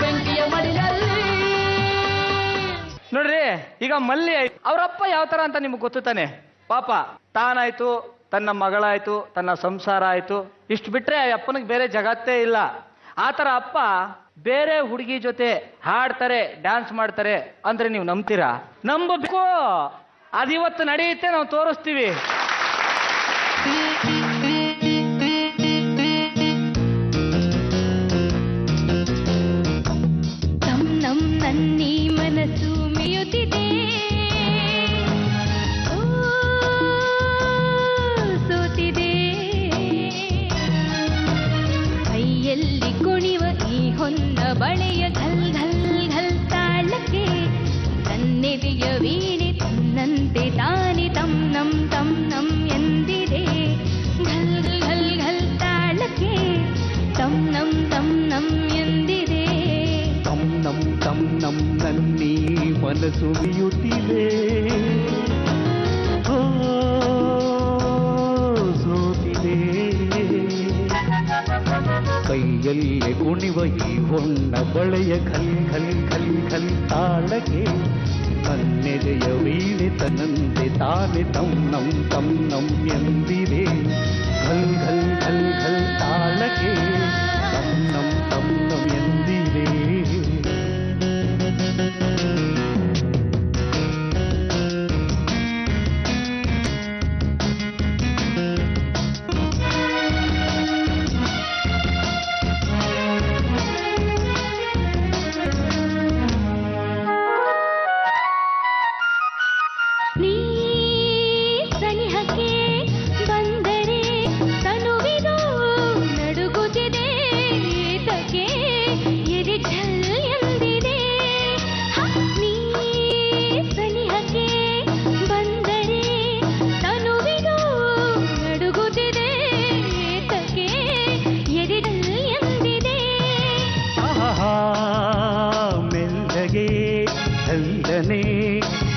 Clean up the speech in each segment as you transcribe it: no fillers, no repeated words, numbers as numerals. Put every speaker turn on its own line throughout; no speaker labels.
ಬೆಂಕಿಯ ಮಡಿಲಲ್ಲಿ. ನೋಡ್ರಿ, ಈಗ ಮಲ್ಲಿ ಅವರಪ್ಪ ಯಾವ ತರ ಅಂತ ನಿಮ್ಗೆ ಗೊತ್ತು ತಾನೆ. ಪಾಪ ತಾನಾಯ್ತು, ತನ್ನ ಮಗಳಾಯ್ತು, ತನ್ನ ಸಂಸಾರ ಆಯ್ತು, ಇಷ್ಟು ಬಿಟ್ರೆ ಅಪ್ಪನಿಗೆ ಬೇರೆ ಜಗತ್ತೇ ಇಲ್ಲ. ಆತರ ಅಪ್ಪ ಬೇರೆ ಹುಡುಗಿ ಜೊತೆ ಹಾಡ್ತಾರೆ, ಡ್ಯಾನ್ಸ್ ಮಾಡ್ತಾರೆ ಅಂದ್ರೆ ನೀವು ನಂಬ್ತೀರಾ? ನಂಬಬೇಕು. ಅದಿವತ್ತು ನಡೆಯುತ್ತೆ, ನಾವು ತೋರಿಸ್ತೀವಿ.
ನನ್ನೀ ಮನಸ್ಸು ಮೇಯುತ್ತಿದೆ, ಸೋತಿದೆ. ಕೈಯಲ್ಲಿ ಕುಣಿವ ಈ ಹೊನ್ನ ಬಳೆಯ ಘಲ್ ಘಲ್ ಘಲ್ ತಾಳಕ್ಕೆ ತನ್ನೆದೆಯ ವೀಣೆ ತನ್ನಂತೆ ತಾನೆ ತಮ್ ನಮ್ ಎಂದಿದೆ. ಘಲ್ ಘಲ್ ಘಲ್ ತಾಳಕ್ಕೆ ತಮ್ ನಮ್ ಎಂದಿದೆ.
ತಮ್ ನಮ್ ನನ್ನೀ ಮನಸ್ಸು ಮೇಯುತ್ತಿದೆ, ಸೋತಿದೆ. ಕೈಯಲ್ಲಿ ಕುಣಿವ ಈ ಹೊನ್ನ ಬಳೆಯ ಘಲ್ ಘಲ್ ಘಲ್ ಘಲ್ ತಾಳಕ್ಕೆ ತನ್ನೆದೆಯ ವೀಣೆ ತನ್ನಂತೆ ತಾನೆ ತಮ್ ನಮ್ ಎಂದಿದೆ. ಘಲ್ ಘಲ್ ಘಲ್ ಘಲ್ ತಾಳಕ್ಕೆ ತಮ್ ನಮ್ ಎಂದಿದೆ.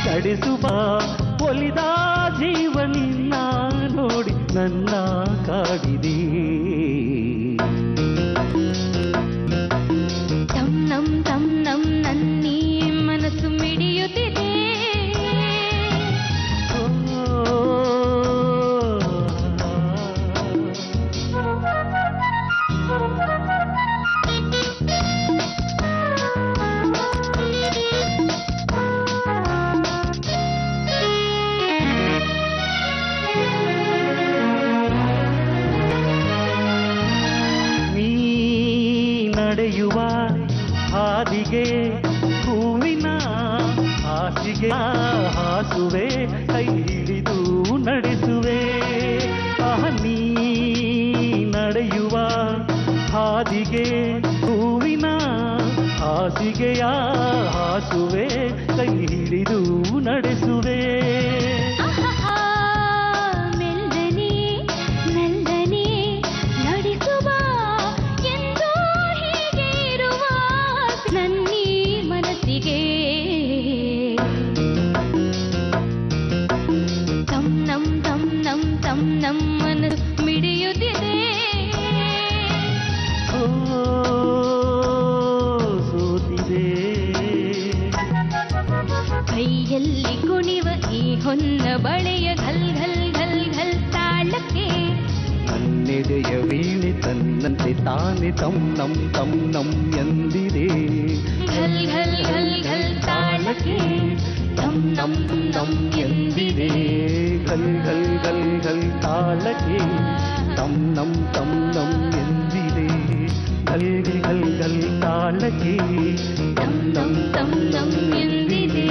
ನಡೆಸುವ ಒಲಿದ ಜೀವನಿನ್ನ ನೋಡಿ ನನ್ನ ಕಾಡಿದೆ.
ತಮ್ ನಮ್ ನನ್ನೀ ಮನಸ್ಸು ಮಿಡಿಯುತ್ತಿದೆ.
ನಡೆಯುವ ಹಾದಿಗೆ ಹೂವಿನ ಹಾಸಿಗೆ ಹಾಸುವೆ, ಕೈ ಹಿಡಿದು ನಡೆಸುವೆ. ನೀ ನಡೆಯುವ ಹಾದಿಗೆ ಹೂವಿನ ಹಾಸಿಗೆಯ ಹಾಸುವೆ, ಕೈ ಹಿಡಿದು ನಡೆಸುವೆ.
ನಮ್ಮನ್ನು ಮಿಡಿಯುತ್ತಿದೆ.
ಸೋತಿದೆ.
ಕೈಯಲ್ಲಿ ಕುಣಿವ ಈ ಹೊನ್ನ ಬಳೆಯ ಘಲ್ ಘಲ್ ಘಲ್ ಘಲ್ ತಾಳಕ್ಕೆ
ನನ್ನೆದೆಯ ವೀಣೆ ತನ್ನಂತೆ ತಾನೆ ತಮ್ ನಮ್ ಎಂದಿದೆ.
ಘಲ್ ಘಲ್ ಘಲ್ ಘಲ್ ತಾಳಕ್ಕೆ ತಮ್ ನಮ್ ಎಂದಿದೆ.
ಘಲ್ ಘಲ್ ಘಲ್ ಘಲ್ ತಾಳಕ್ಕೆ ತಮ್ ನಮ್ ಎಂದಿದೆ. ಘಲ್ ಘಲ್ ಘಲ್ ತಾಳಕ್ಕೆ
ತಮ್ ನಮ್ ಎಂದಿದೆ.